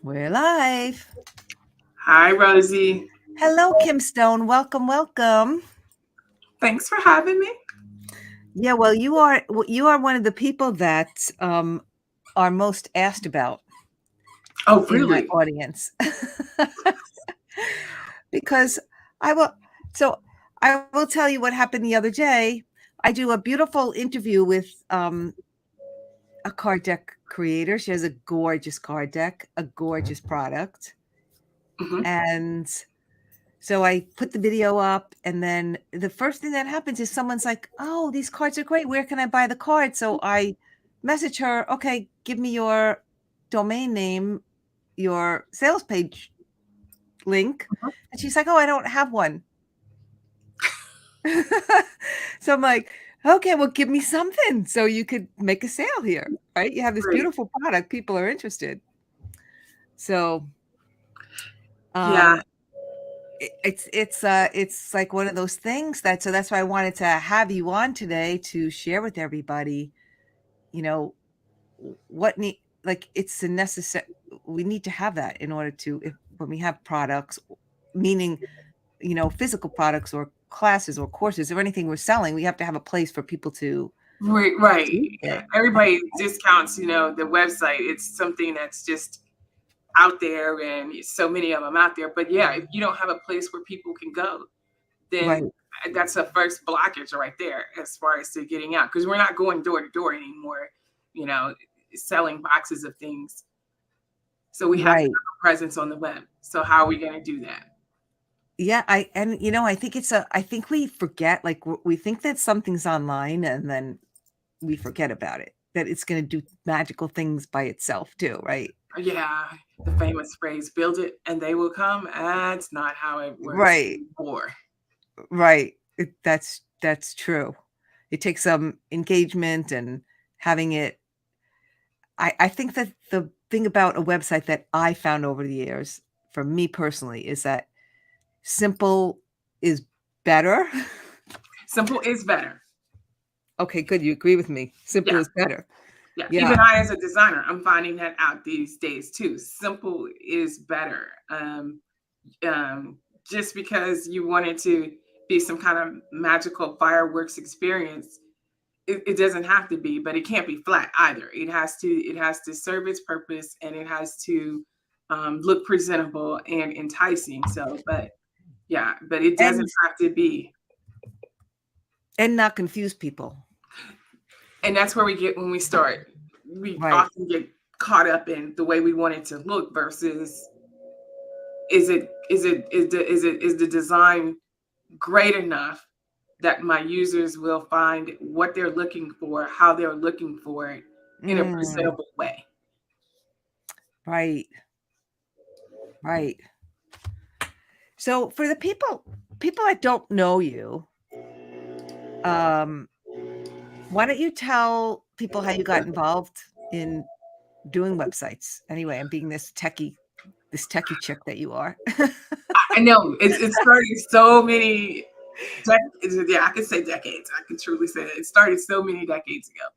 We're live. Hi, Rosie. Hello, Kim Stone. Welcome, welcome. Thanks for having me. Yeah, well, you are one of the people that are most asked about Oh, in my really? audience. Because I will so I will tell you what happened the other day. I do a beautiful interview with a card deck creator. She has a gorgeous card deck, a gorgeous product. Hmm. And so I put the video up, and then the first thing that happens is someone's like, "Oh, these cards are great. Where can I buy the card?" So I message her, "Okay, give me your domain name, your sales page link." And she's like, "Oh, I don't have one." So I'm like, "Okay, well, give me something so you could make a sale here, right? You have this Great. beautiful product. People are interested." So, Yeah, um, it's like one of those things so that's why I wanted to have you on today to share with everybody, you know, what need like it's a necessary we need to have that in order to if when we have products, meaning, physical products or classes or courses or anything we're selling, we have to have a place for people to right. see it. Everybody discounts, the website. It's something that's just out there, and so many of them out there. But yeah, if you don't have a place where people can go, Right, then that's a first blockage right there as far as to getting out. Because we're not going door to door anymore, you know, selling boxes of things. So we have to have right. a presence on the web. So how are we going to do that? Yeah, I think I think we forget, like, we think that something's online, and then we forget about it, that it's going to do magical things by itself too, right? Yeah, the famous phrase, build it and they will come. That's not how it works Right, anymore. right. That's true. It takes some engagement and having it. I think that the thing about a website that I found over the years, for me personally, is that simple is better. Simple is better. Okay, good. You agree with me. Simple Yeah, is better. yeah. Yeah. Even I, as a designer, I'm finding that out these days too. Simple is better. Um, just because you want it to be some kind of magical fireworks experience, it doesn't have to be, but it can't be flat either. It has to serve its purpose, and it has to look presentable and enticing. So, but yeah, but it And doesn't have to be. not confuse people. And that's where we get when we start. We Right. often get caught up in the way we want it to look versus is the design great enough that my users will find what they're looking for, how they're looking for it in a Mm, presentable way. right. Right. So for the people that don't know you, um, why don't you tell people how you got involved in doing websites anyway, and being this techie chick that you are? I know it started so many decades. Yeah, I can say decades. I can truly say that it started so many decades ago.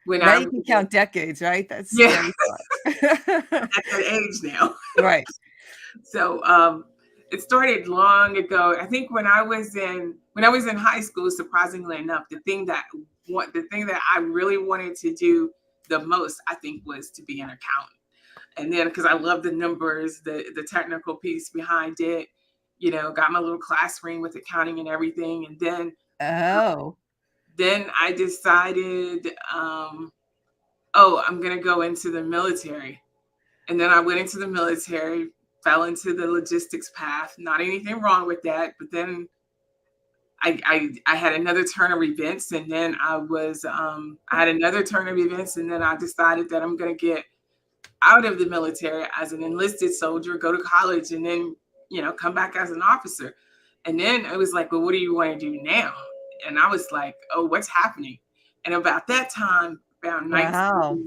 When Now I you can count decades, right? That's yeah, scary thought. at that age now. Right. So it started long ago. I think when I was in high school, surprisingly enough, the thing that I really wanted to do the most, I think, was to be an accountant. And then because I love the numbers, the technical piece behind it, got my little class ring with accounting and everything. And Oh. then I decided, oh, I'm gonna go into the military. And then I went into the military, fell into the logistics path. Not anything wrong with that, but then I had another turn of events, and then I had another turn of events, and then I decided that I'm gonna get out of the military as an enlisted soldier, go to college, and then come back as an officer. And then it was like, well, what do you want to do now? And I was like, oh, what's happening? And about that time, around Wow.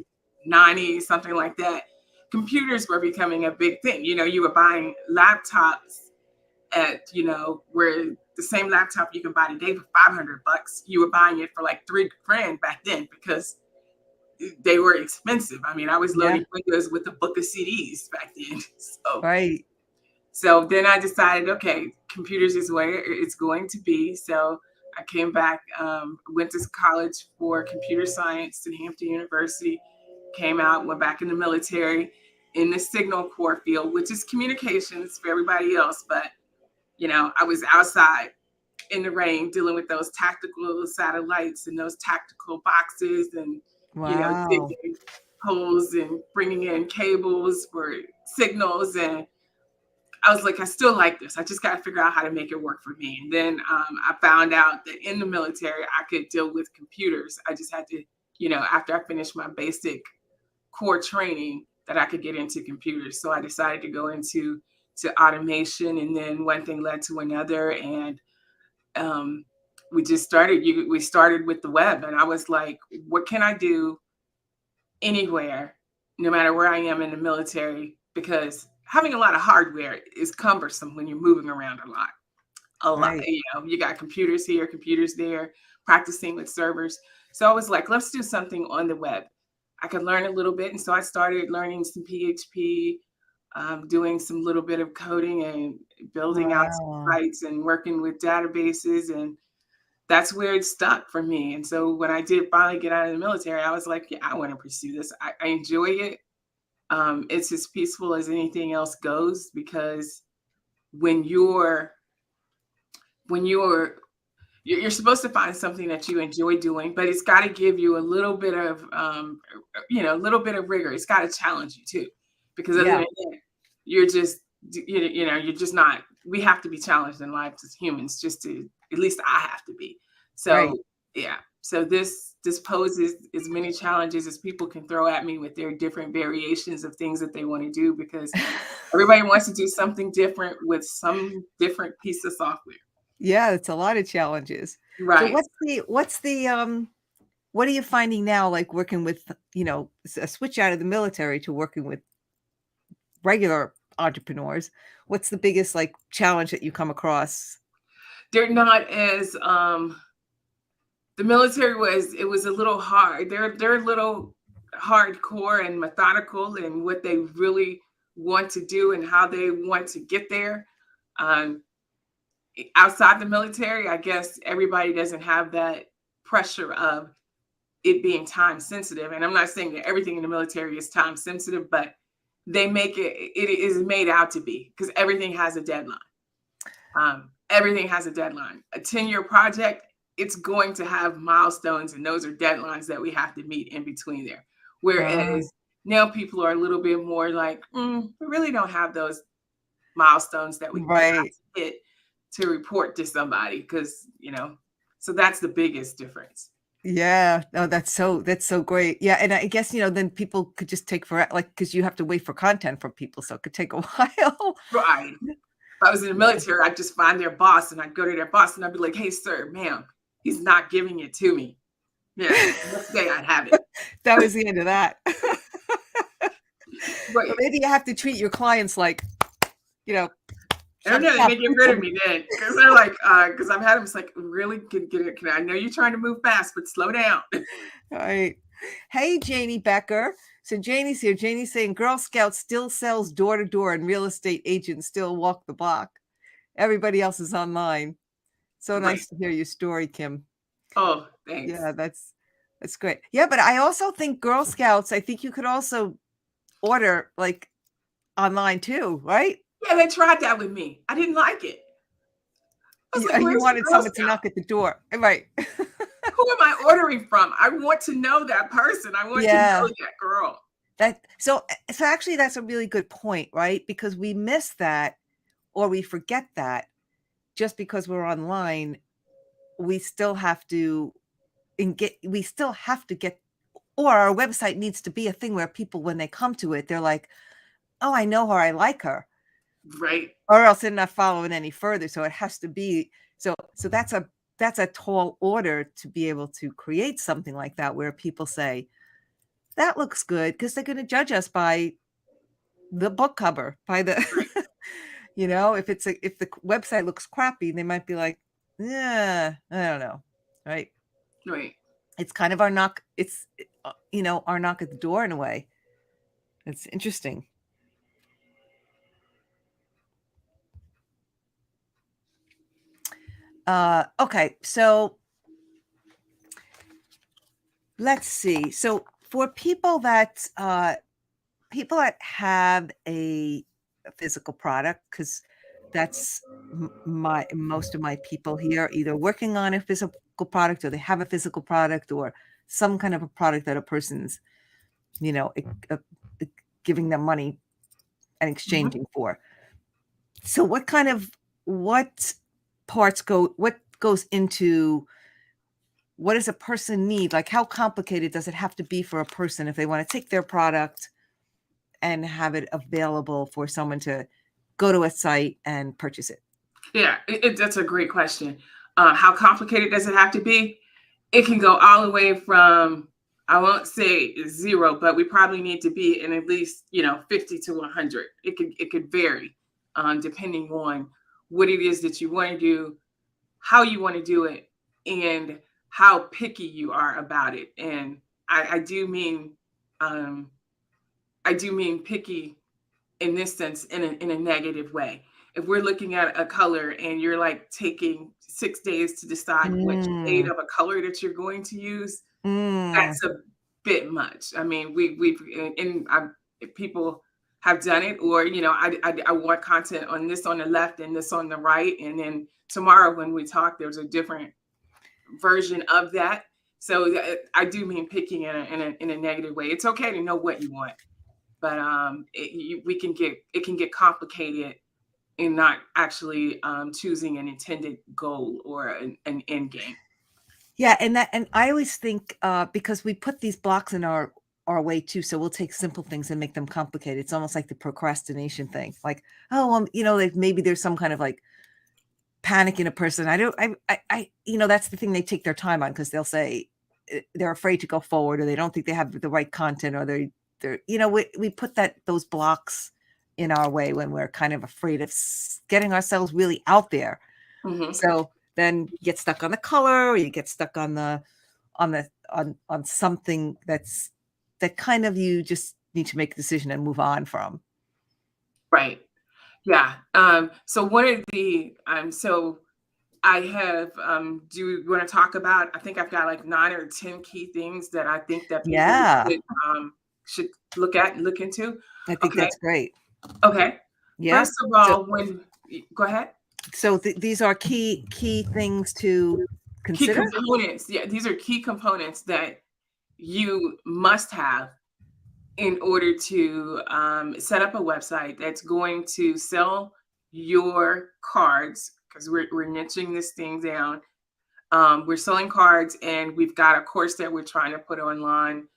1990, something like that, computers were becoming a big thing. You were buying laptops at where the same laptop you can buy today for $500, you were buying it for like $3,000 back then because they were expensive. I mean, I was Yeah. loading windows with a book of CDs back then. Right. So then I decided, okay, computers is where it's going to be. So I came back, went to college for computer science at Hampton University, came out, went back in the military in the signal corps field, which is communications for everybody else. But, I was outside in the rain dealing with those tactical satellites and those tactical boxes and, Wow. digging holes and bringing in cables for signals. And I was like, I still like this. I just got to figure out how to make it work for me. And then I found out that in the military, I could deal with computers. I just had to, after I finished my basic core training, that I could get into computers. So I decided to go into automation, and then one thing led to another, and um, we just started. We started with the web, and I was like, what can I do anywhere, no matter where I am in the military, because having a lot of hardware is cumbersome when you're moving around a lot. A lot, Right. you got computers here, computers there, practicing with servers. So I was like, let's do something on the web. I could learn a little bit. And so I started learning some PHP, doing some little bit of coding and building out Wow. sites and working with databases. And that's where it stuck for me. And so when I did finally get out of the military, I was like, yeah, I want to pursue this. I enjoy it. It's as peaceful as anything else goes, because when you're when you're you're supposed to find something that you enjoy doing, but it's got to give you a little bit of a little bit of rigor. It's got to challenge you too, because other Yeah. than that, you're just you're just not. We have to be challenged in life as humans, just to, at least I have to be. Right. So yeah. So this poses as many challenges as people can throw at me with their different variations of things that they want to do, because everybody wants to do something different with some different piece of software. Yeah, it's a lot of challenges. So Right. what are you finding now, like working with, a switch out of the military to working with regular entrepreneurs? What's the biggest, like, challenge that you come across? They're not as the military was, it was a little hard. They're a little hardcore and methodical in what they really want to do and how they want to get there. Um, Outside the military, I guess everybody doesn't have that pressure of it being time sensitive. And I'm not saying that everything in the military is time sensitive, but they make it is made out to be, because everything has a deadline. Everything has a deadline. A 10-year project, it's going to have milestones, and those are deadlines that we have to meet in between there. Ah, Whereas now people are a little bit more like, we really don't have those milestones that we right. have to hit to report to somebody, because, so that's the biggest difference. Yeah. No, that's so great. Yeah, and I guess, then people could just take like, because you have to wait for content from people, so it could take a while. Right. If I was in the military, I'd just find their boss and I'd go to their boss and I'd be like, hey, sir, ma'am, he's not giving it to me. Yeah. Next day I'd have it. That was the end of that. So Right. maybe you have to treat your clients like, you know, I don't shut know, they up. may get rid of me then, because they're like, because I've had them, it's like, really, get it. I know you're trying to move fast, but slow down. Right. Hey, Janie Becker. So Janie's here. Janie's saying Girl Scout still sells door to door and real estate agents still walk the block. Everybody else is online. So Right. nice to hear your story, Kim. Oh, thanks. Yeah, that's great. Yeah, but I also think Girl Scouts, I think you could also order like online too, right? Yeah, they tried that with me. I didn't like it. I was You, like, you where's the wanted Girl someone to Scout? knock at the door. Right. Who am I ordering from? I want to know that person. I want to know Yeah. that girl. So actually that's a really good point, right? Because we miss that or we forget that just because we're online, we still have to we still have to get, or our website needs to be a thing where people, when they come to it, they're like, oh, I know her, I like her, Right. or else they're not following any further. So it has to be, so that's a tall order to be able to create something like that where people say that looks good, because they're going to judge us by the book cover, by the Right. if the website looks crappy, they might be like, yeah, I don't know, right? Right. It's kind of our knock. our knock at the door in a way. It's interesting. Okay, so let's see. So for people that have a physical product, because that's my most of my people here either working on a physical product, or they have a physical product, or some kind of a product that a person's, you know, giving them money and Mhm. exchanging for. So what what goes into, what does a person need? Like, how complicated does it have to be for a person if they want to take their product and have it available for someone to go to a site and purchase it? Yeah, that's a great question. How complicated does it have to be? It can go all the way from, I won't say zero, but we probably need to be in at least 50 to 100. It could vary, depending on what it is that you want to do, how you want to do it, and how picky you are about it. And I do mean, um, picky in this sense, in a negative way. If we're looking at a color and you're like taking 6 days to decide which shade Mm, of a color that you're going to use, mm, that's a bit much. I mean, people have done it, or I want content on this on the left and this on the right, and then tomorrow when we talk, there's a different version of that. So I do mean picking in a negative way. It's okay to know what you want, but it can get complicated in not actually choosing an intended goal or an end game. yeah, and I always think, because we put these blocks in our way too, so we'll take simple things and make them complicated. It's almost like the procrastination thing. Like, oh, like maybe there's some kind of like panic in a person. I don't, that's the thing they take their time on, because they'll say they're afraid to go forward, or they don't think they have the right content, or we put those blocks in our way when we're kind of afraid of getting ourselves really out there. Hmm. So then you get stuck on the color, or you get stuck on something that kind of, you just need to make a decision and move on from. Right. Yeah. So one of the so I have do you want to talk about, I think I've got like 9 or 10 key things that I think that people Yeah, should look at and look into. I think Okay. that's great. Okay. Yeah. First of So all, go ahead. these are key things to Key consider. components. Yeah, these are key components that you must have in order to set up a website that's going to sell your cards, because we're niching this thing down. We're selling cards, and we've got a course that we're trying to put online,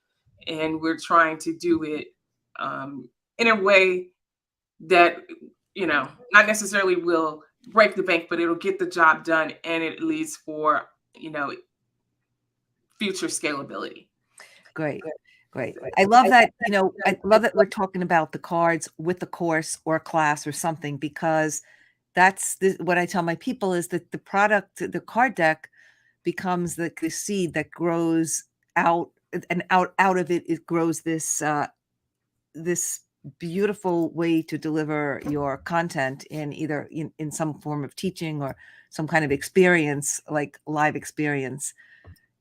and we're trying to do it in a way that, not necessarily will break the bank, but it'll get the job done, and it leads for, you know, future scalability. Great. Great. I love that, I love that we're talking about the cards with the course or class or something, because what I tell my people is that the card deck becomes the seed that grows out, and out of it grows this beautiful way to deliver your content in either in some form of teaching, or some kind of experience, like live experience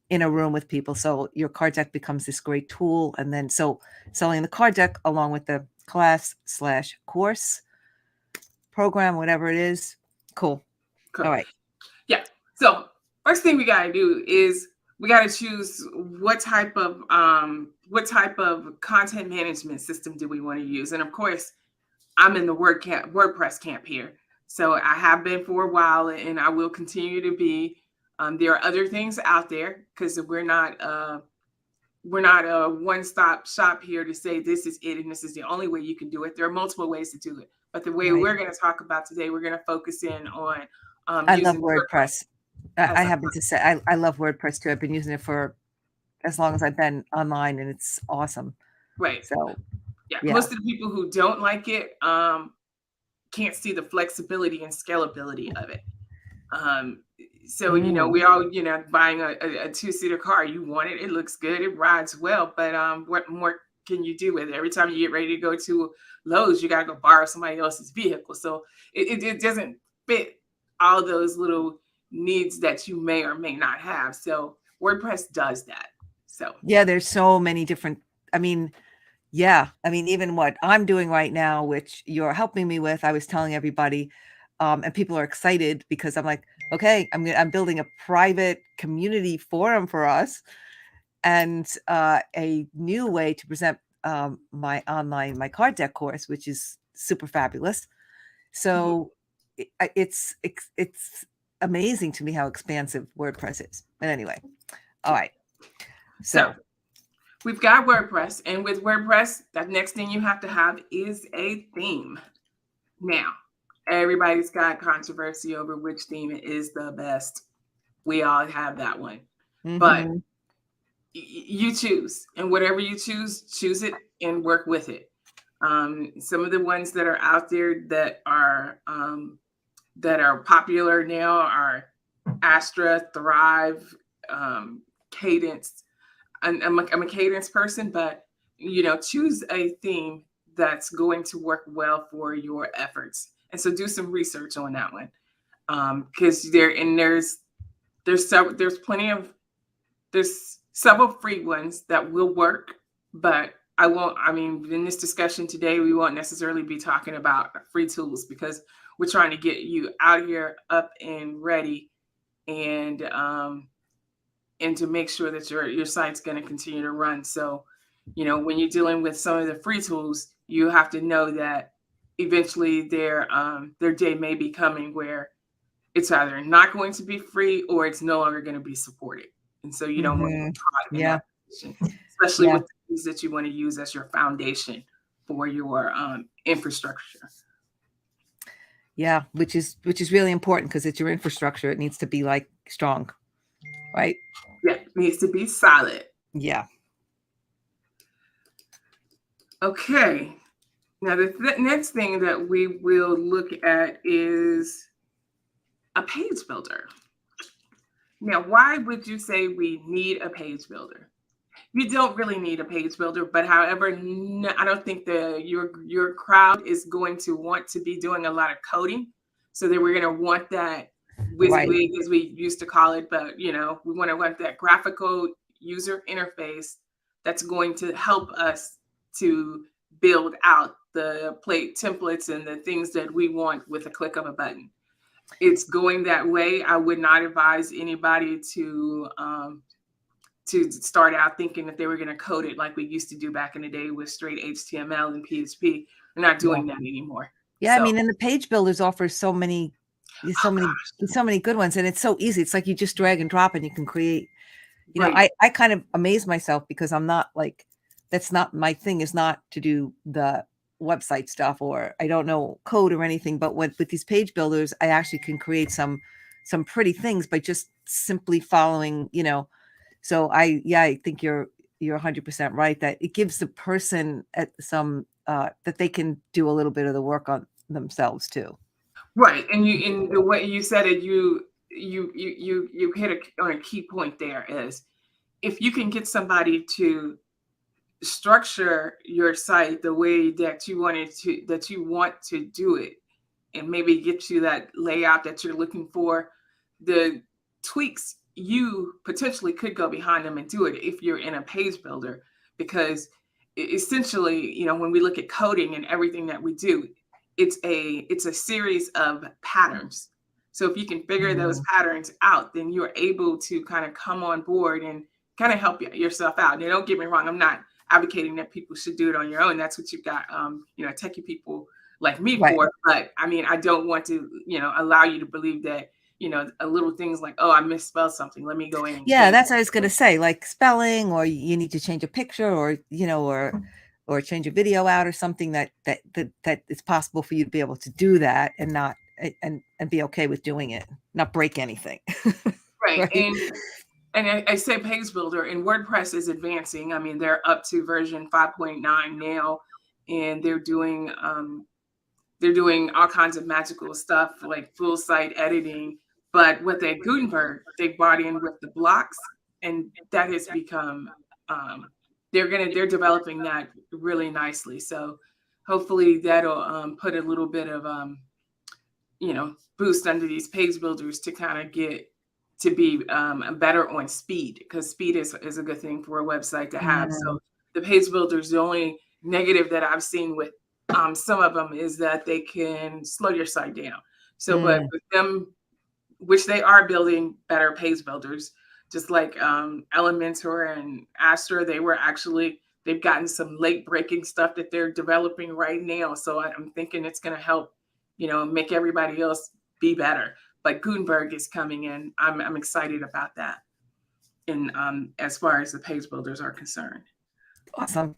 in a room with people. So your card deck becomes this great tool. And then, so selling the card deck along with the class/course program, whatever it is. Cool. All Cool. right. Yeah. So first thing we got to do is we got to choose what type of content management system do we want to use. And of course, I'm in the WordPress camp here. So I have been for a while, and I will continue to be. There are other things out there, because we're not a one-stop shop here to say this is it and this is the only way you can do it. There are multiple ways to do it. But the way Right. we're going to talk about today, we're going to focus in on I love using WordPress. WordPress I as a happen to say I love WordPress too. I've been using it for as long as I've been online, and it's awesome. right. So Yeah. yeah. Most of the people who don't like it can't see the flexibility and scalability of it. Um, So, Mm. we all, buying a two-seater car. You want it, it looks good, it rides well, but what more can you do with it? Every time you get ready to go to Lowe's, you gotta go borrow somebody else's vehicle. So it doesn't fit all those little needs that you may or may not have. So WordPress does that. So Yeah, there's so many different, I mean, yeah, I mean, even what I'm doing right now, which you're helping me with, I was telling everybody, and people are excited because I'm like, okay, I'm building a private community forum for us, and a new way to present my card deck course, which is super fabulous. mhm. So it's amazing to me how expansive WordPress is. But anyway, all right. So So we've got WordPress, and with WordPress, that next thing you have to have is a theme. Now, everybody's got controversy over which theme is the best. We all have that one. But mhm, you choose, and whatever you choose it and work with it. Some of the ones that are out there that are popular now are Astra, Thrive, Cadence. I'm a Cadence person, but choose a theme that's going to work well for your efforts. And so do some research on that one, because there's plenty of there's several free ones that will work, but I mean, in this discussion today, we won't necessarily be talking about free tools because we're trying to get you out here up and ready, and to make sure that your site's going to continue to run. So, when you're dealing with some of the free tools, you have to know that eventually their day may be coming where it's either not going to be free or it's no longer going to be supported. And so you don't want to mhm. get caught in Yeah, that position, especially yeah, with things that you want to use as your foundation for your infrastructure. yeah, which is really important because it's your infrastructure. It needs to be like strong, right? Yeah, it needs to be solid. Yeah. Okay. Now, the next thing that we will look at is a page builder. Now, why would you say we need a page builder? You don't really need a page builder, but however, I don't think your crowd is going to want to be doing a lot of coding. So that we're going to want that Right. WYSIWYG, as we used to call it, but we want that graphical user interface that's going to help us to build out the plate templates and the things that we want with a click of a button. It's going that way. I would not advise anybody to start out thinking that they were going to code it like we used to do back in the day with straight HTML and PHP. We're not Yeah. doing that anymore. Yeah, I So, mean, and the page builders offer so oh many gosh, so many good ones, and it's so easy. It's like you just drag and drop and you can create. right, I kind of amaze myself because I'm not like, that's not my thing, is not to do the website stuff, or I don't know code or anything, but with these page builders, I actually can create some pretty things by just simply following, so I think you're 100% right that it gives the person at some that they can do a little bit of the work on themselves too. right. And in the way you said it, you hit on a key point. There is, if you can get somebody to structure your site the way that you want to do it, and maybe get you that layout that you're looking for, the tweaks you potentially could go behind them and do it if you're in a page builder. Because essentially, when we look at coding and everything that we do, it's a series of patterns. So if you can figure those Mhm. patterns out, then you're able to kind of come on board and kind of help yourself out. Now, don't get me wrong, I'm not advocating that people should do it on your own. That's what you've got techie people like me Right. for. But I mean, I don't want to, allow you to believe that, a little things like, oh, I misspelled something, let me go in and Yeah, change that's what I was it. gonna say, like spelling, or you need to change a picture, or or change a video out, or something that it's possible for you to be able to do that and not and be okay with doing it, not break anything. Right. Right. And I say page builder, and WordPress is advancing. I mean, they're up to version 5.9 now, and they're doing all kinds of magical stuff like full site editing, But with a Gutenberg, they brought in with the blocks, and that has become they're developing that really nicely. So hopefully that'll put a little bit of boost under these page builders to kind of get to be better on speed, because speed is a good thing for a website to have. Mm, So the page builders, the only negative that I've seen with some of them is that they can slow your site down. So, but mm, with them, which they are building better page builders, just like Elementor and Astra, they've gotten some late breaking stuff that they're developing right now. So I'm thinking it's going to help, make everybody else be better. But Gutenberg is coming in. I'm excited about that. And as far as the page builders are concerned. awesome.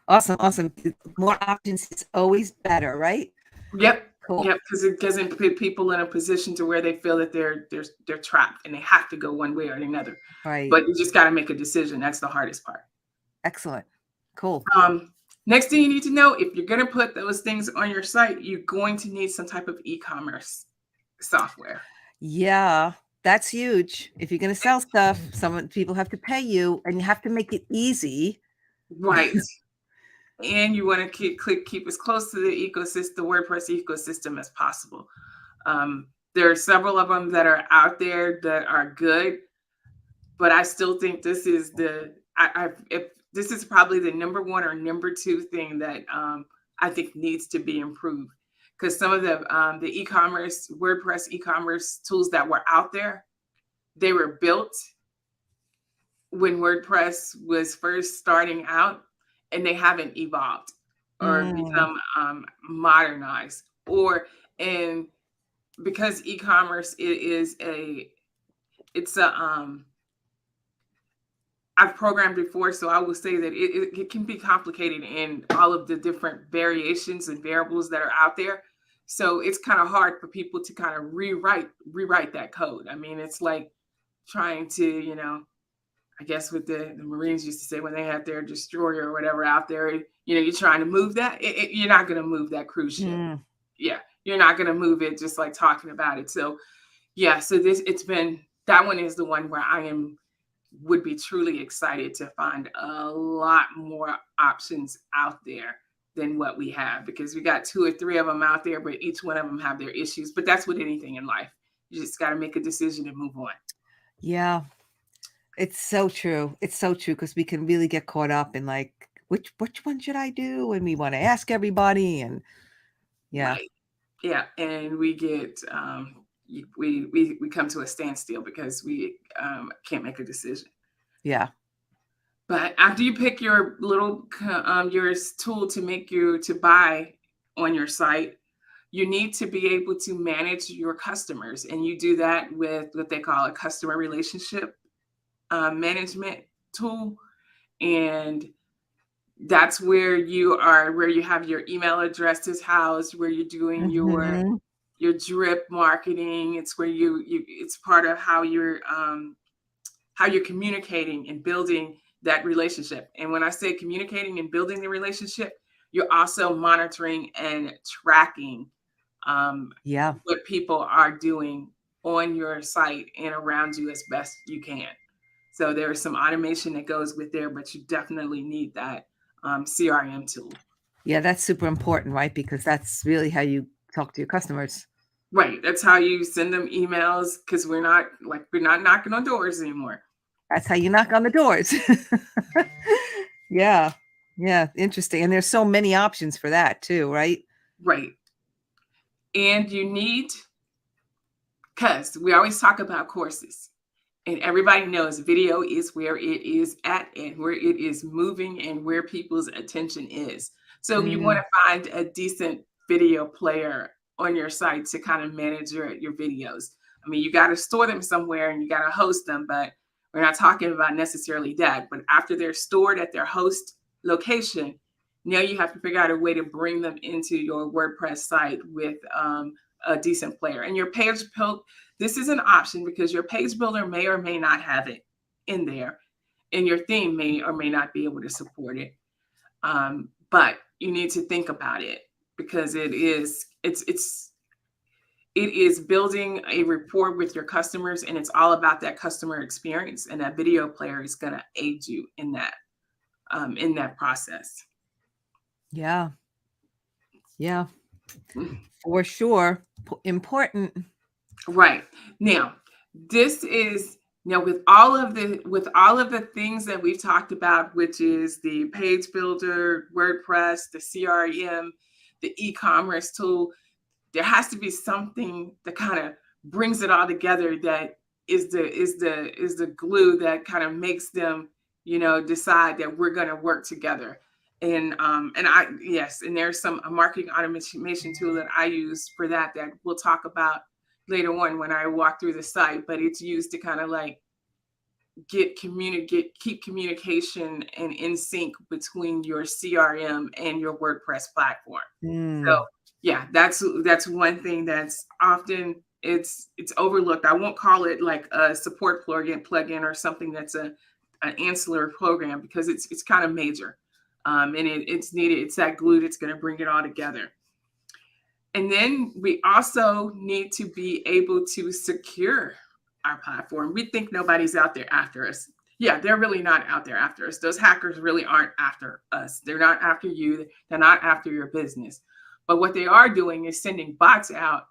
Awesome. Awesome. More options is always better, right? Yep. Cool. Yep, because it doesn't put people in a position to where they feel that they're trapped and they have to go one way or another. Right. But you just got to make a decision. That's the hardest part. Excellent. Cool. Next thing you need to know, if you're going to put those things on your site, you're going to need some type of e-commerce software. Yeah, that's huge. If you're gonna sell stuff, some people have to pay you, and you have to make it easy. Right. And you want to keep as close to the WordPress ecosystem as possible. There are several of them that are out there that are good, but I still think this is this is probably the number one or number two thing that I think needs to be improved, because some of the e-commerce WordPress e-commerce tools that were out there, they were built when WordPress was first starting out, and they haven't evolved or Mm, become modernized, and because e-commerce it's a I've programmed before, so I will say that it can be complicated in all of the different variations and variables that are out there. So it's kind of hard for people to kind of rewrite that code. I mean, it's like trying to, I guess what the Marines used to say when they had their destroyer or whatever out there, you're trying to move that. You're not going to move that cruise ship. mm. Yeah, you're not going to move it just like talking about it. So yeah, so that one is the one where would be truly excited to find a lot more options out there than what we have, because we got two or three of them out there, but each one of them have their issues. But that's with anything in life. You just got to make a decision and move on. Yeah, it's so true. It's so true because we can really get caught up in like, which one should I do? And we wanna ask everybody and yeah, Right. Yeah. And we get, we come to a standstill because we can't make a decision. yeah. But after you pick your your tool to buy on your site, you need to be able to manage your customers, and you do that with what they call a customer relationship management tool. And that's where you have your email addresses housed, where you're doing Mhm. your drip marketing. It's where it's part of how you're communicating and building that relationship. And when I say communicating and building the relationship, you're also monitoring and tracking Yeah. what people are doing on your site and around you as best you can. So there is some automation that goes with there, but you definitely need that CRM tool. Yeah, that's super important, right? Because that's really how you talk to your customers. Right. That's how you send them emails, because we're not knocking on doors anymore. That's how you knock on the doors. Yeah. Yeah, interesting, and there's so many options for that too, right? Right. And you need, because we always talk about courses, and everybody knows video is where it is at and where it is moving and where people's attention is. So you want Mm, to find a decent video player on your site to kind of manage your videos. I mean, you got to store them somewhere and you got to host them, but we're not talking about necessarily that. But after they're stored at their host location, now you have to figure out a way to bring them into your WordPress site with a decent player. And your page build, this is an option because your page builder may or may not have it in there, and your theme may or may not be able to support it. But you need to think about it, because it's It is building a rapport with your customers, and it's all about that customer experience. And that video player is going to aid you in that process. Yeah. Yeah. Mm. For sure. Important. Right now, this is now with all of the things that we've talked about, which is the page builder, WordPress, the CRM, the e-commerce tool. There has to be something that kind of brings it all together, that is the glue that kind of makes them, decide that we're going to work together. And I yes, and there's some a marketing automation tool that I use for that we'll talk about later on when I walk through the site. But it's used to kind of like keep communication and in sync between your CRM and your WordPress platform. So Mm. yeah, that's one thing that's often it's overlooked. I won't call it like a support plugin or something that's an ancillary program, because it's kind of major. And it's needed. It's that glue that's going to bring it all together. And then we also need to be able to secure our platform. We think nobody's out there after us. Yeah, they're really not out there after us. Those hackers really aren't after us. They're not after you. They're not after your business. But what they are doing is sending bots out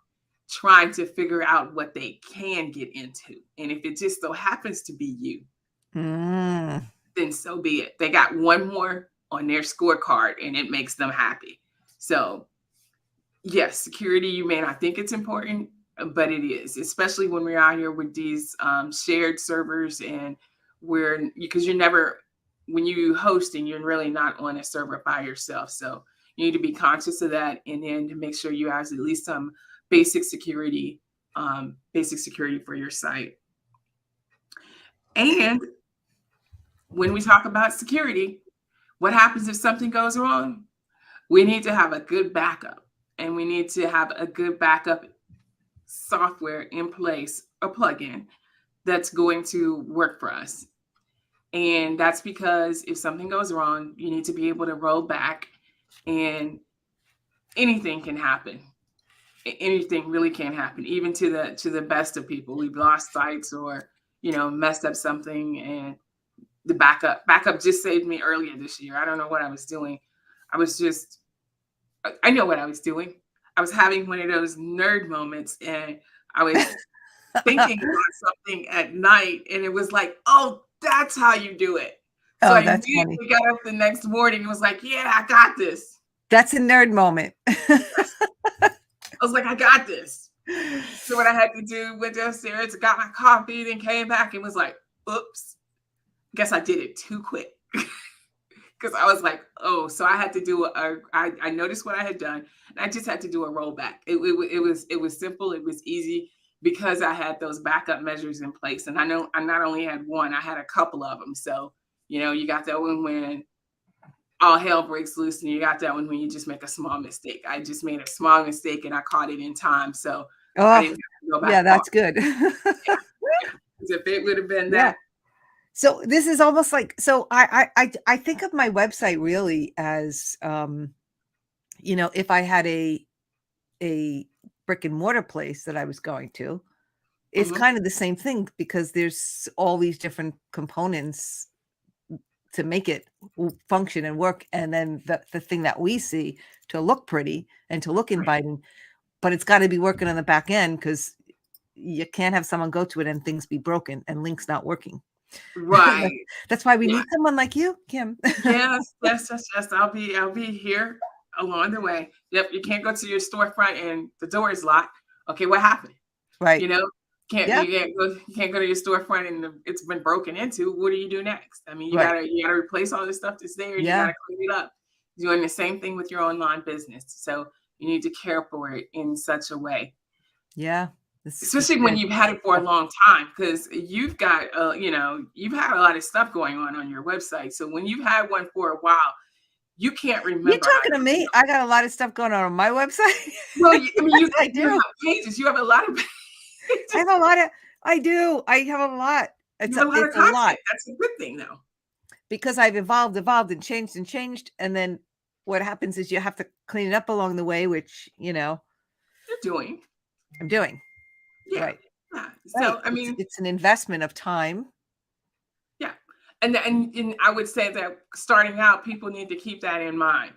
trying to figure out what they can get into. And if it just so happens to be you, Mm. then so be it. They got one more on their scorecard and it makes them happy. So yes, security, you may not think it's important, but it is, especially when we're out here with these shared servers, and because you're never, when you hosting, you're really not on a server by yourself. So you need to be conscious of that, and then to make sure you have at least some basic security for your site. And when we talk about security, what happens if something goes wrong? We need to have a good backup, and we need to have a good backup software in place, a plugin that's going to work for us. And that's because if something goes wrong, you need to be able to roll back, and anything can happen. Anything really can happen, even to the best of people. We've lost sites, or messed up something, and the backup just saved me earlier this year. I don't know what I was doing. I was just I know what I was doing. I was having one of those nerd moments, and I was thinking about something at night, and it was like, "Oh, that's how you do it." So Oh, I that's funny. immediately got up the next morning and was like, "Yeah, I got this." That's a nerd moment. I was like, "I got this." So what I had to do, went downstairs, got my coffee, then came back and was like, "Oops, guess I did it too quick." Because I was like, "Oh," so I had to do I noticed what I had done, and I just had to do a rollback. It was simple, it was easy, because I had those backup measures in place, and I know I not only had one, I had a couple of them. So you got that one when all hell breaks loose, and you got that one when you just make a small mistake. I just made a small mistake, and I caught it in time, so I Oh, didn't have to go yeah, back far. that's good. Yeah, yeah. 'Cause if it would have been Yeah. that, So this is almost like, so I think of my website really as, if I had a brick and mortar place that I was going to, it's mhm, kind of the same thing, because there's all these different components to make it function and work, and then the thing that we see to look pretty and to look right, inviting, but it's got to be working on the back end, because you can't have someone go to it and things be broken and links not working. That's right. that's why we Yeah. need someone like you, Kim. Yes, yes, yes, yes. I'll be here along the way. Yep, you can't go to your storefront and the door is locked. Okay, what happened? Right. You know, Yeah. you can't go to your storefront and it's been broken into. What do you do next? I mean, Right. you gotta replace all the stuff that's there, and you Yeah. gotta clean it up. Doing the same thing with your online business. So you need to care for it in such a way, Yeah. This especially when good. you've had it for a Yeah. long time, because you've had a lot of stuff going on your website. So when you've had one for a while, you can't You remember how talking to to me? I got a lot of stuff going on my website. well, I mean, I you do. have pages, you have a lot of I pages, have a lot of I do. I have a lot. you have a lot of It's a lot, content. That's a good thing, though. because I've evolved and changed, and then what happens is you have to clean it up along the way, which, You're doing. I'm doing. Yeah. Right. Yeah. Right. So I mean, It's an investment of time. yeah. And I would say that starting out, people need to keep that in mind.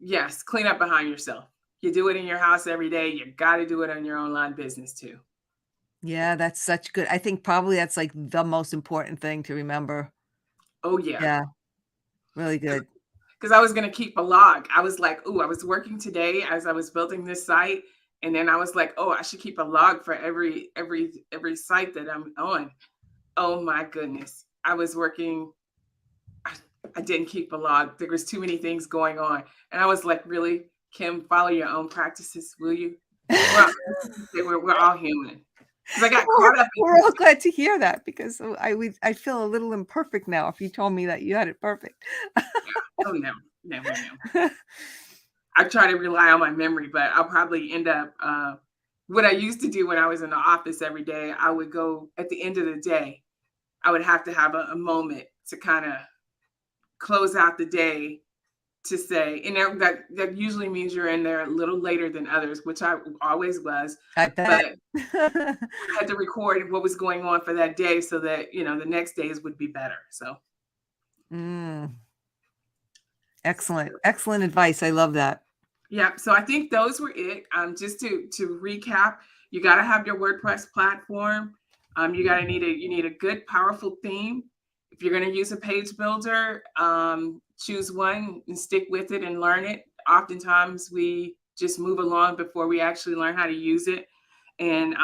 Yes, clean up behind yourself. You do it in your house every day. You got to do it on your online business too. Yeah, that's such good I think probably that's, like, the most important thing to remember. Oh yeah. Yeah, really good. Because I was going to keep a log. I was like, "Ooh, I was working today as I was building this site, and then I was like, oh, I should keep a log for every site that I'm on." Oh my goodness, I was working. I, I didn't keep a log. There was too many things going on, and I was like, "Really, Kim, follow your own practices, will you?" Well, we're all human. Because I got We're caught up we're in. all glad to hear that because, I feel a little imperfect now if you told me that you had it perfect. Oh no, never no. I try to rely on my memory, but I'll probably end up. What I used to do when I was in the office every day, I would go at the end of the day. I would have to have a moment to kind of close out the day to say, and that usually means you're in there a little later than others, which I always was. I But bet. I had to record what was going on for that day so that the next days would be better. So Mm, excellent, excellent advice, I love that. yeah, so I think those were it. Just to recap, you got to have your WordPress platform. You need a good, powerful theme. If you're going to use a page builder, choose one and stick with it and learn it. Oftentimes, we just move along before we actually learn how to use it. And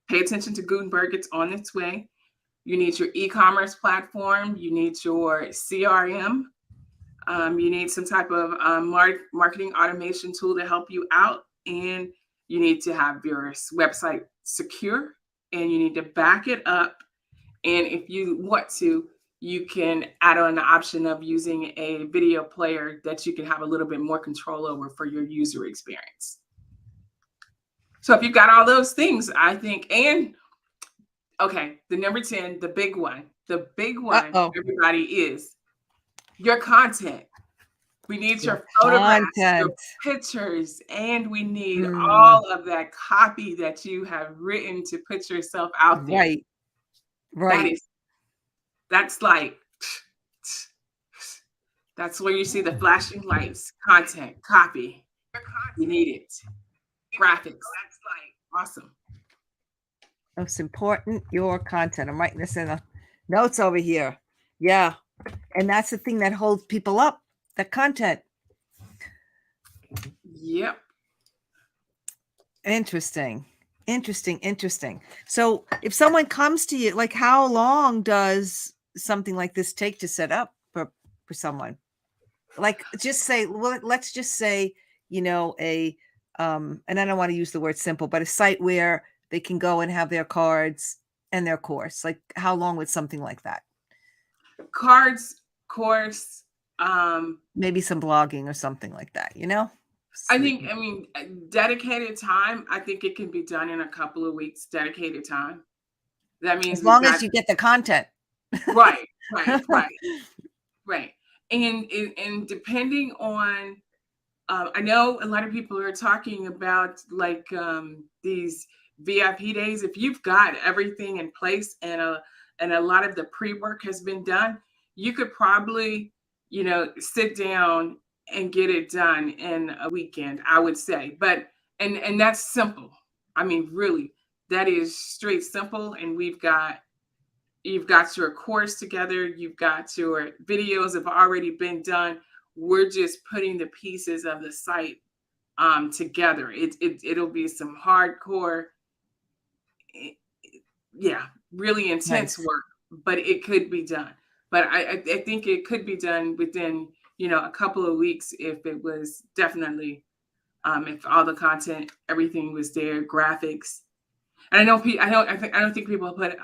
pay attention to Gutenberg; it's on its way. You need your e-commerce platform. You need your CRM. You need some type of marketing automation tool to help you out, and you need to have your website secure, and you need to back it up. And if you want to, you can add on the option of using a video player that you can have a little bit more control over for your user experience. So if you've got all those things, I think, and okay, the number 10, the big one, Uh-oh. everybody, is your content. We need Your your photographs, your content. pictures, and we need Mm, all of that copy that you have written to put yourself out there. right, That right. is, that's like, that's where you see the flashing lights, content, copy. You need it. Graphics. Awesome. Most important, your content. I'm writing this in the notes over here. Yeah, and that's the thing that holds people up, the content. Yep. Interesting. Interesting, interesting. So, if someone comes to you, like, how long does something like this take to set up for someone? Like, just say, well, let's just say, and I don't want to use the word simple, but a site where they can go and have their cards and their course. Like, how long would something like that? Cards, course. Um, Maybe some blogging or something like that, you know? I So think, I mean, dedicated time, I think it can be done in a couple of weeks, dedicated time. That means as we've long got, as you get the content. right, right, right. Right. And depending on, I know a lot of people are talking about like these VIP days. If you've got everything in place and a lot of the pre-work has been done, you could probably, sit down and get it done in a weekend, I would say. But and that's simple. I mean, really, that is straight simple. And you've got your course together, you've got your videos have already been done. We're just putting the pieces of the site together. It'll be some hardcore, eh, yeah, really intense Nice. work, but it could be done. But I think it could be done within a couple of weeks if it was definitely if all the content, everything was there, graphics. And I know I don't think people put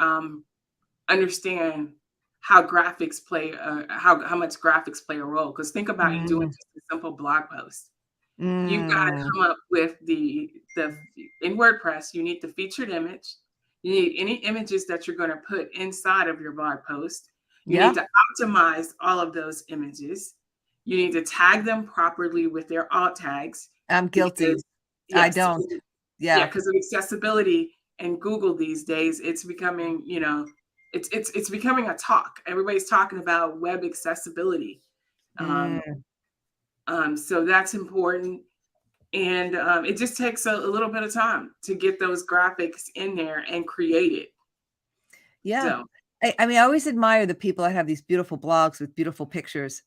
understand how graphics play how much graphics play a role, because think about you doing Mm, just a simple blog post. You've got to mm, come up with the in WordPress, you need the featured image. You need any images that you're going to put inside of your blog post. You need yeah, to optimize all of those images. You need to tag them properly with their alt tags, I'm because guilty. I yes, don't. Yeah, Yeah. because of accessibility and Google these days, it's becoming, it's becoming a talk. Everybody's talking about web accessibility. Um, Mm, so that's important. And it just takes a little bit of time to get those graphics in there and create it. yeah. So I mean, I always admire the people that have these beautiful blogs with beautiful pictures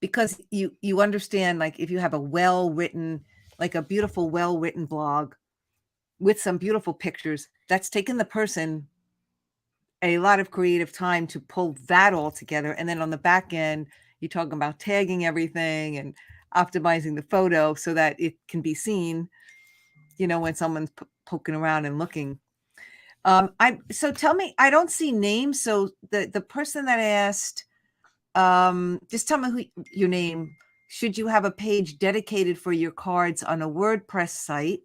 because you understand, like, if you have a well-written, like a beautiful, well-written blog with some beautiful pictures, that's taken the person a lot of creative time to pull that all together. And then on the back end, you're talking about tagging everything and optimizing the photo so that it can be seen, when someone's poking around and looking. So tell me, I don't see names. So the person that asked, just tell me your name. Should you have a page dedicated for your cards on a WordPress site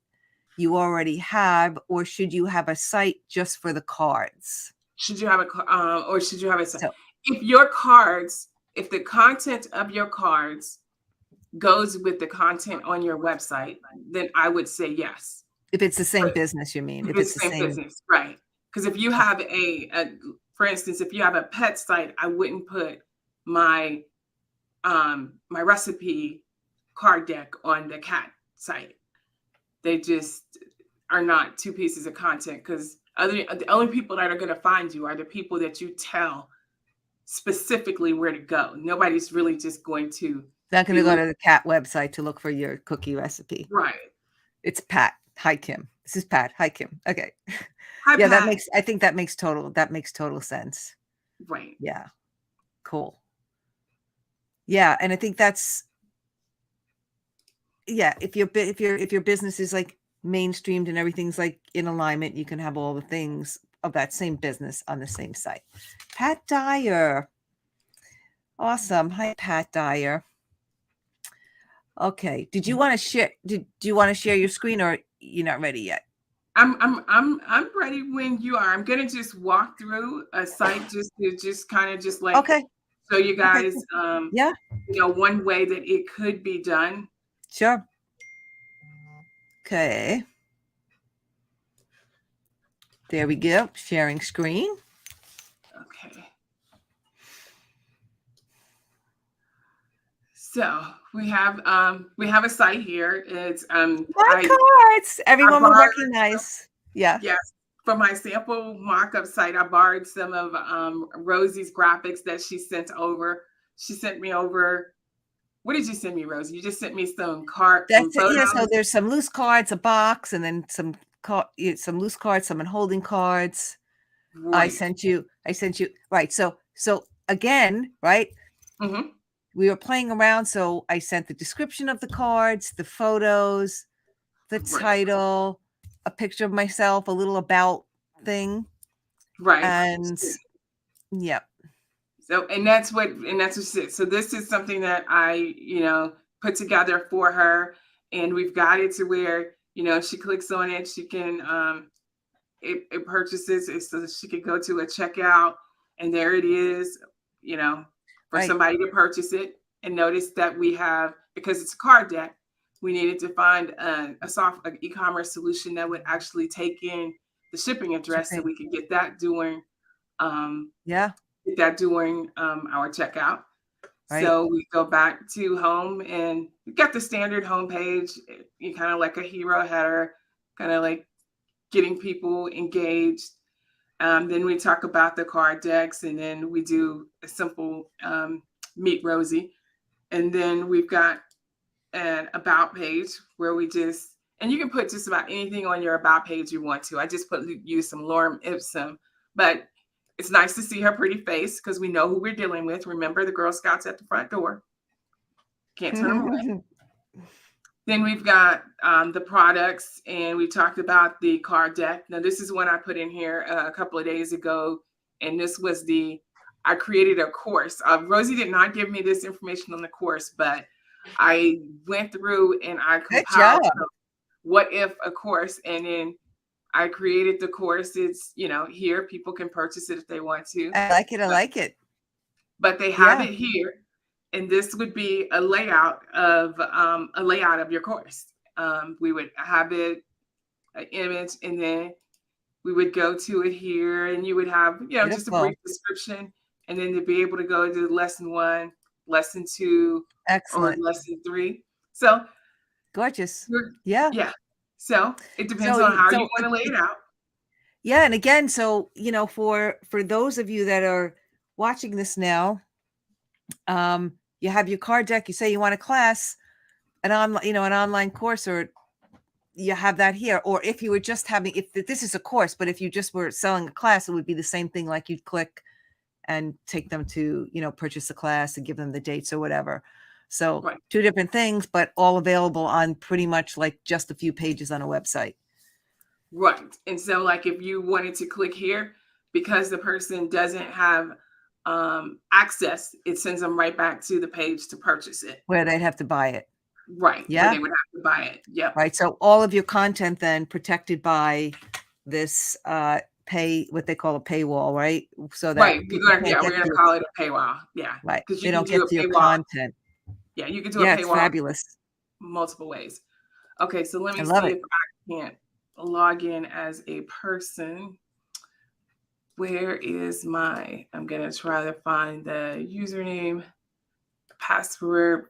you already have, or should you have a site just for the cards? should you have or should you have a, So if your cards, if the content of your cards goes with the content on your website, then I would say yes. if it's the But same business, you mean? if If it's it's the the same same, business, right? Because if you okay, have for instance, if you have a pet site, I wouldn't put my my recipe card deck on the cat site. They just are not two pieces of content, because the only people that are going to find you are the people that you tell specifically where to go. Nobody's really just going to not going be to go looking. to the cat website to look for your cookie recipe. Right. It's Pat. Hi, Kim. This is Pat. Hi, Kim. Okay. Hi, Yeah, Pat. I think that makes total sense. Right. Yeah. Cool. Yeah. And I think that's, yeah, if your business is like mainstreamed and everything's like in alignment, you can have all the things of that same business on the same site. Pat Dyer. Awesome. Hi, Pat Dyer. Okay. Did you want to share? Do you want to share your screen, or you're not ready yet? I'm ready when you are. I'm gonna just walk through a site just to just kind of just like Okay. show you Okay. guys, Cool. Yeah. one way that it could be done. Sure. Okay. There we go. Sharing screen. Okay. So we have a site here. It's My I cards. I Everyone will borrowed recognize. Yeah. yes, for my sample mock-up site, I borrowed some of Rosie's graphics that she sent over. She sent me over, what did you send me, Rosie? You just sent me some That's it. Yeah. So photos. there's some loose cards, a box, and then some loose cards, some holding cards. I Right. sent you. Right. So again, right. Hmm. We were playing around. So I sent the description of the cards, the photos, the Right. title, a picture of myself, a little about thing, Right. and yep. So, and that's what she said. So this is something that I, put together for her, and we've got it to where, she clicks on it, she can, it purchases it so that she could go to a checkout, and there it is, you know, for Right. somebody to purchase it. And notice that we have, because it's a card deck, we needed to find an e-commerce solution that would actually take in the shipping address so Shipping. we could um, Yeah. get that during our checkout. Right. So we go back to home, and we got the standard homepage. You kind of like a hero header, kind of like getting people engaged. Then we talk about the card decks, and then we do a simple meet Rosie. And then we've got an about page where and you can put just about anything on your about page you want to. I just use some lorem ipsum, but it's nice to see her pretty face because we know who we're dealing with. Remember the Girl Scouts at the front door. Can't turn them away. Then we've got the products, and we talked about the card deck. Now, this is one I put in here a couple of days ago, and this was I created a course. Rosie did not give me this information on the course, but I went through and I Good job. compiled what if a course, and then I created the course. It's, here people can purchase it if they want to, I like it. I but, like it. but they have Yeah. it here. And this would be a layout of your course. We would have it an image, and then we would go to it here, and you would have, just a Beautiful. brief description, and then to be able to go to lesson 1, lesson 2, or Excellent. lesson 3. So, Gorgeous. you're Yeah. yeah. So, it depends So on how you so wanna lay it out. yeah, and again, so, for those of you that are watching this now, you have your card deck, you say you want a class, an online course, or you have that here. Or if you were just having, if this is a course, but if you just were selling a class, it would be the same thing. Like you'd click and take them to, purchase a class and give them the dates or whatever. So Right. two different things, but all available on pretty much like just a few pages on a website. Right. And so, like, if you wanted to click here, because the person doesn't have access, it sends them right back to the page to purchase it. Where they'd have to buy it. Right. Where Yeah. they would have to buy it. Yep. Right. So all of your content then protected by this what they call a paywall, right? So that Right. people can't We're get gonna to, call it a paywall. Yeah. right. Because They you can don't do get a to your paywall. content. Yeah, you can do a Yeah, it's paywall fabulous. multiple ways. Okay, so let I me love see it. if I can't log in as a person. Where is I'm gonna try to find the username, password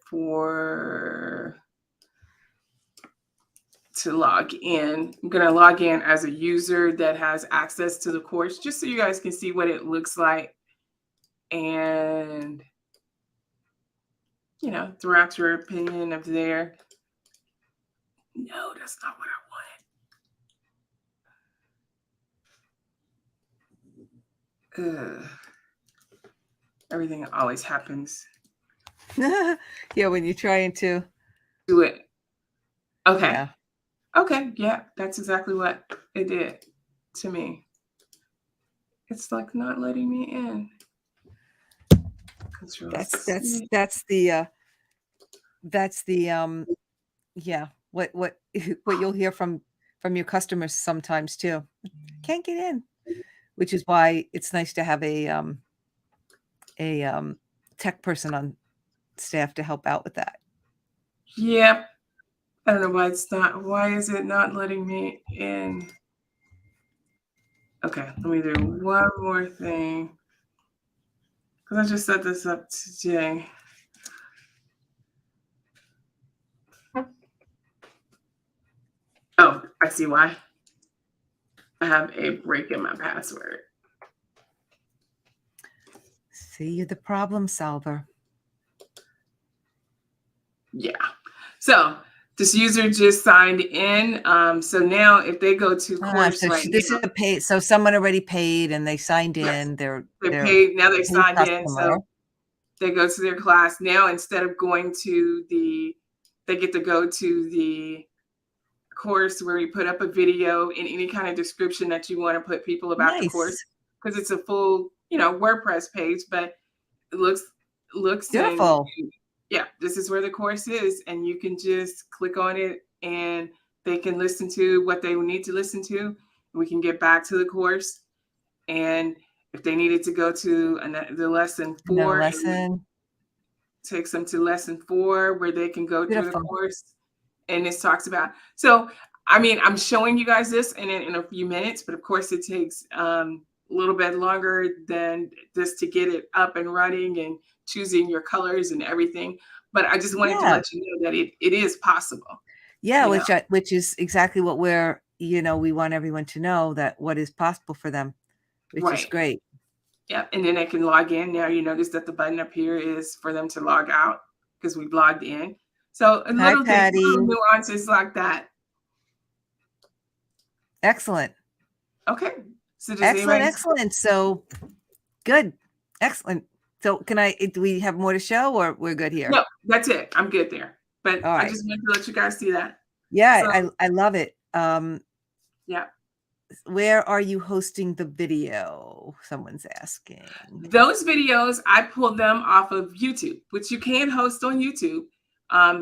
to log in. I'm gonna log in as a user that has access to the course, just so you guys can see what it looks like, and throw out your opinion of there. No, that's not what I wanted. Ugh. Everything always happens. Yeah, when you're trying to Do it. Okay. Yeah. Okay. Yeah, that's exactly what it did to me. It's like not letting me in. Control That's C. yeah, what what you'll hear from your customers sometimes too. Can't get in, which is why it's nice to have a tech person on staff to help out with that. Yeah. I don't know why it's not. Why is it not letting me in? Okay, let me do one more thing. Because I just set this up today. Oh, I see why. I have a break in my password. See, you're the problem solver. Yeah. So this user just signed in. So now if they go to course So right this now, is a pay. So someone already paid and they signed yes, in. They're they they're paid. Now they paid signed in. customer. So they go to their class. Now instead of going to they get to go to the course where you put up a video in any kind of description that you want to put people about the course, Nice. because it's a full, WordPress page, but it looks and Beautiful. yeah, this is where the course is, and you can just click on it and they can listen to what they need to listen to. We can get back to the course, and if they needed to go to the lesson Another 4, it lesson. takes them to lesson 4 where they can go through the Beautiful. course, and this talks about. So I mean, I'm showing you guys this in a few minutes, but of course it takes a little bit longer than this to get it up and running and choosing your colors and everything. But I just wanted to Yeah. let you know that it is possible. Yeah, You know, which is exactly what we want everyone to know, that what is possible for them, which is right. great. Yeah. And then they can log in. Now you notice that the button up here is for them to log out because we've logged in. So a Hi, little things, Patty. little nuances like that. Excellent. Okay. So does Excellent, anybody? excellent. So good. Excellent. So do we have more to show, or we're good here? No, that's it. I'm good there. But All I right. just wanted to let you guys see that. Yeah, So I love it. yeah. Where are you hosting the video? Someone's asking. Those videos, I pulled them off of YouTube, which you can host on YouTube.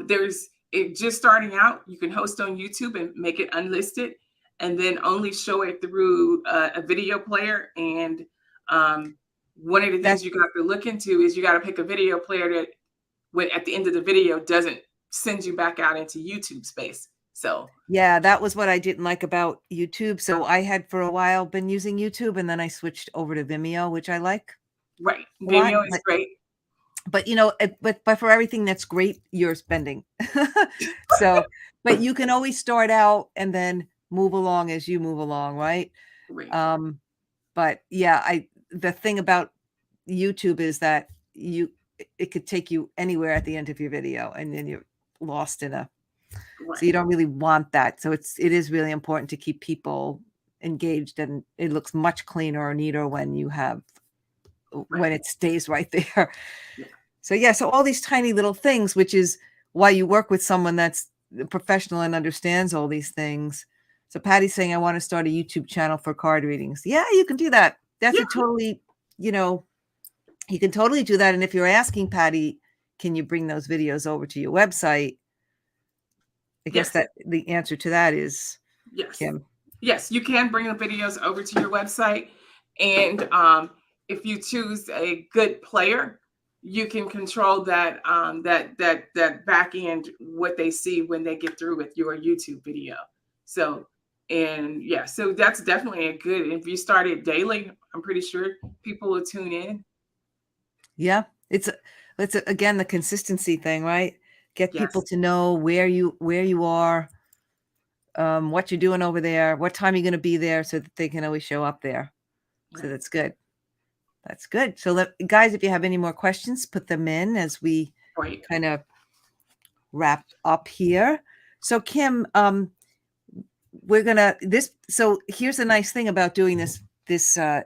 There's it just starting out. You can host on YouTube and make it unlisted, and then only show it through a video player. And one of the things That's you got to look into is you got to pick a video player that, when at the end of the video, doesn't send you back out into YouTube space. So Yeah, that was what I didn't like about YouTube. So I had for a while been using YouTube, and then I switched over to Vimeo, which I like right, a lot. Vimeo is great. But but for everything that's great, you're spending. So, but you can always start out and then move along as you move along, right? Great, Um, but yeah, the thing about YouTube is that it could take you anywhere at the end of your video, and then you're lost in a so you right, don't really want that. So it is really important to keep people engaged, and it looks much cleaner or neater when you have right. when it stays right there. Yeah, So yeah, so all these tiny little things, which is why you work with someone that's professional and understands all these things. So Patty's saying, I want to start a YouTube channel for card readings. Yeah, you can do that. That's yeah, a totally, you know, you can totally do that. And if you're asking Patty, can you bring those videos over to your website? I guess yes, that the answer to that is yes, Kim. yes. You can bring the videos over to your website, and if you choose a good player, you can control that back end what they see when they get through with your YouTube video. So and yeah, so that's definitely a good. If you start it daily, I'm pretty sure people will tune in. Yeah, again the consistency thing, right? Get people Yes, to know where you are, what you're doing over there, what time you're going to be there, so that they can always show up there. So right, that's good. That's good. So guys, if you have any more questions, put them in as we right. kind of wrap up here. So Kim, we're gonna this. So here's the nice thing about doing this.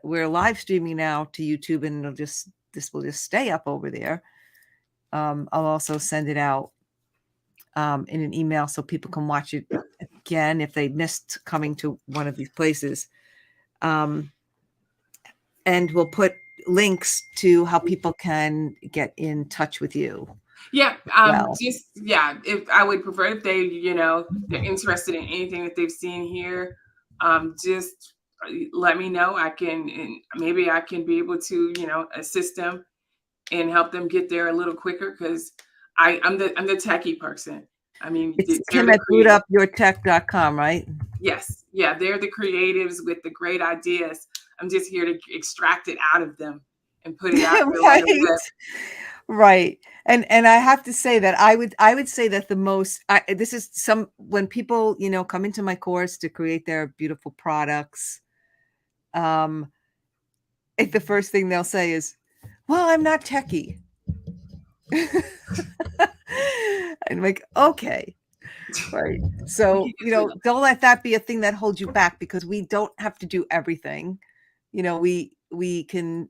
We're live streaming now to YouTube, and this will just stay up over there. I'll also send it out in an email so people can watch it again if they missed coming to one of these places. Um, and we'll put links to how people can get in touch with you. Yeah, Well, just yeah. If I would prefer if they, they're interested in anything that they've seen here, just let me know. I can, and maybe I can be able to, assist them and help them get there a little quicker because I'm the techie person. I mean, it's they're Kim the at creative. bootupyourtech.com, right? Yes, yeah, they're the creatives with the great ideas. I'm just here to extract it out of them and put it out there on the Right. web. Right. And I have to say that I would say that the most this is some when people, come into my course to create their beautiful products, um, the first thing they'll say is, "Well, I'm not techie." I'm like, "Okay." Right. We can So, get through them. don't let that be a thing that holds you back because we don't have to do everything. We can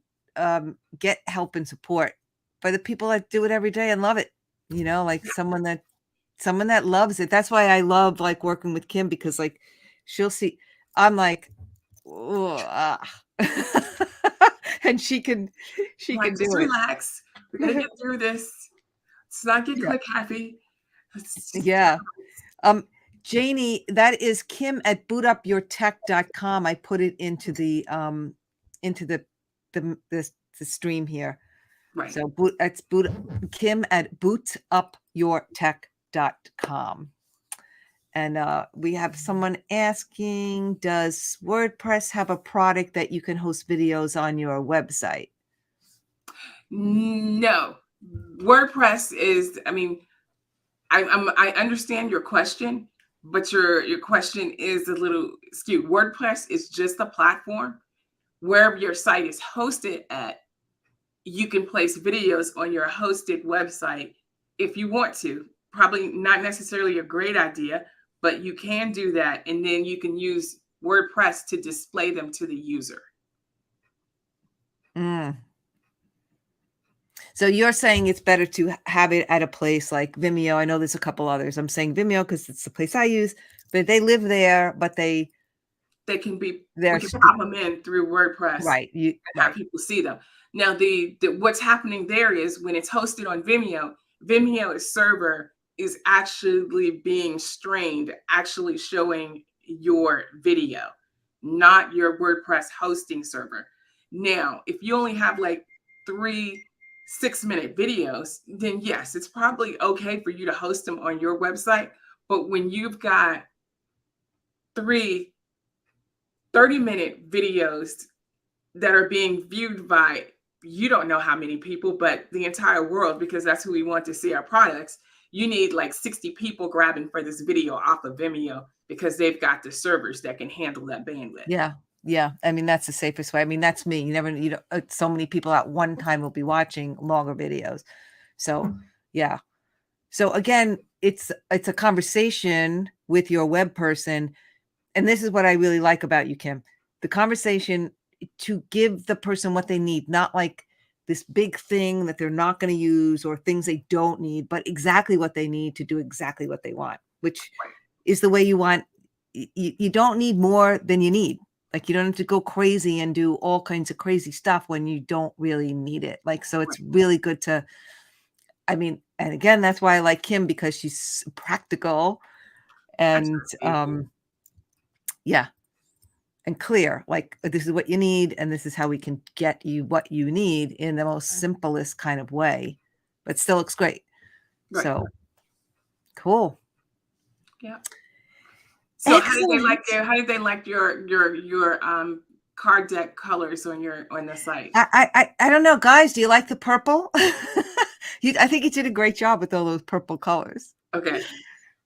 get help and support by the people that do it every day and love it. Like someone that loves it. That's why I love like working with Kim because like she'll see I'm like, "Ugh, ah." And she Like, can just do it. relax. We're gonna get through this. Let's not get Yeah. click happy. Let's just Yeah. Um, Janie, that is Kim at bootupyourtech.com. I put it into the stream here. right. So it's Kim at bootupyourtech.com. And we have someone asking, does WordPress have a product that you can host videos on your website? No. WordPress is, I mean, I understand your question, but your question is a little skewed. WordPress is just a platform. Wherever your site is hosted at, you can place videos on your hosted website if you want to. Probably not necessarily a great idea, but you can do that. And then you can use WordPress to display them to the user. Mm. So you're saying it's better to have it at a place like Vimeo. I know there's a couple others. I'm saying Vimeo because it's the place I use, but they live there, but They can be, we they're can pop them in through WordPress right. You and have right. people see them. Now, the what's happening there is when it's hosted on Vimeo, Vimeo's server is actually being strained, actually showing your video, not your WordPress hosting server. Now, if you only have like 3 6-minute videos, then yes, it's probably okay for you to host them on your website. But when you've got 3 30-minute videos that are being viewed by, you don't know how many people, but the entire world, because that's who we want to see our products. You need like 60 people grabbing for this video off of Vimeo because they've got the servers that can handle that bandwidth. Yeah. Yeah. I mean, that's the safest way. I mean, that's me. You know, so many people at one time will be watching longer videos. So yeah. So again, it's a conversation with your web person. And this is what I really like about you, Kim. The conversation to give the person what they need, not like this big thing that they're not going to use or things they don't need, but exactly what they need to do exactly what they want, which is the way you want. You don't need more than you need. Like, you don't have to go crazy and do all kinds of crazy stuff when you don't really need it. Like, so it's really good to, I mean, and again, that's why I like Kim, because she's practical and, yeah, and clear. Like, this is what you need, and this is how we can get you what you need in the most simplest kind of way, but still looks great. Right. So cool. Yeah. So Excellent. how did they like your card deck colors on the site? I don't know, guys. Do you like the purple? I think you did a great job with all those purple colors. Okay.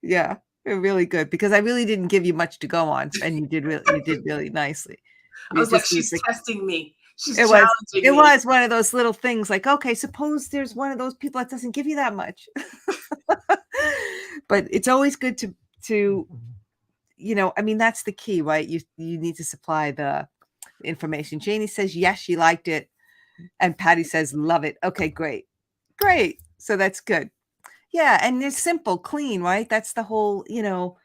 Yeah, they're really good, because I really didn't give you much to go on, and you did really nicely. I was like, It was she's like, testing me. She's it challenging me. was one of those little things like, okay, suppose there's one of those people that doesn't give you that much. But it's always good to, you know, I mean, that's the key, right? You need to supply the information. Janie says, yes, she liked it. And Patty says, love it. Okay, great. Great. So that's good. Yeah. And it's simple, clean, right? That's the whole, you know,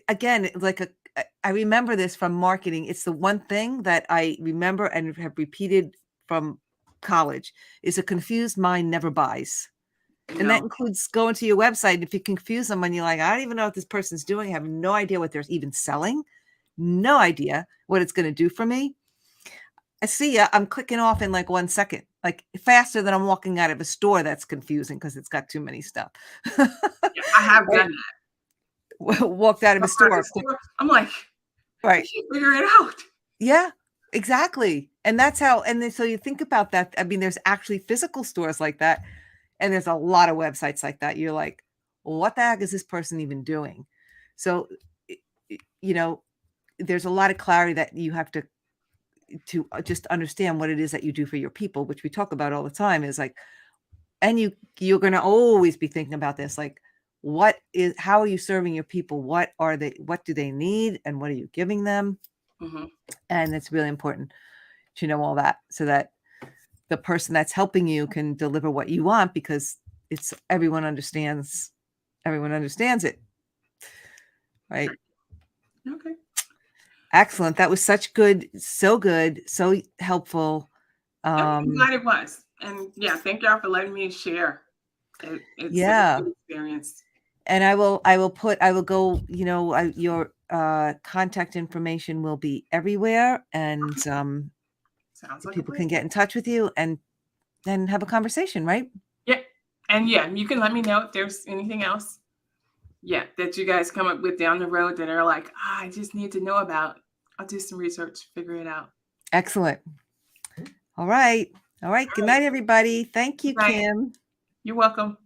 again, like I remember this from marketing. It's the one thing that I remember and have repeated from college is a confused mind never buys. And that includes going to your website. If you confuse them and you're like, I don't even know what this person's doing, I have no idea what they're even selling, no idea what it's going to do for me. I see ya. I'm clicking off in like 1 second, like faster than I'm walking out of a store. That's confusing because it's got too many stuff. Yeah, I have done that. Walked out of a store. I'm like, right. I can't figure it out. Yeah, exactly. And that's how, and then so you think about that. I mean, there's actually physical stores like that. And there's a lot of websites like that. You're like, well, what the heck is this person even doing? So, you know, there's a lot of clarity that you have to just understand what it is that you do for your people, which we talk about all the time, is like, and you're going to always be thinking about this, like, how are you serving your people? What do they need? And what are you giving them? Mm-hmm. And it's really important to know all that, so that the person that's helping you can deliver what you want, because everyone understands it. Right. Okay. Excellent. That was so good, so helpful. I'm glad it was. And yeah, thank y'all for letting me share. It's a good experience. And I will go, you know, your contact information will be everywhere, and Sounds like people can get in touch with you and then have a conversation, right? Yeah. And yeah, you can let me know if there's anything else, that you guys come up with down the road that are like, I just need to know about. I'll do some research, figure it out. Excellent. All right. Good night, everybody. Thank you, Kim. You're welcome.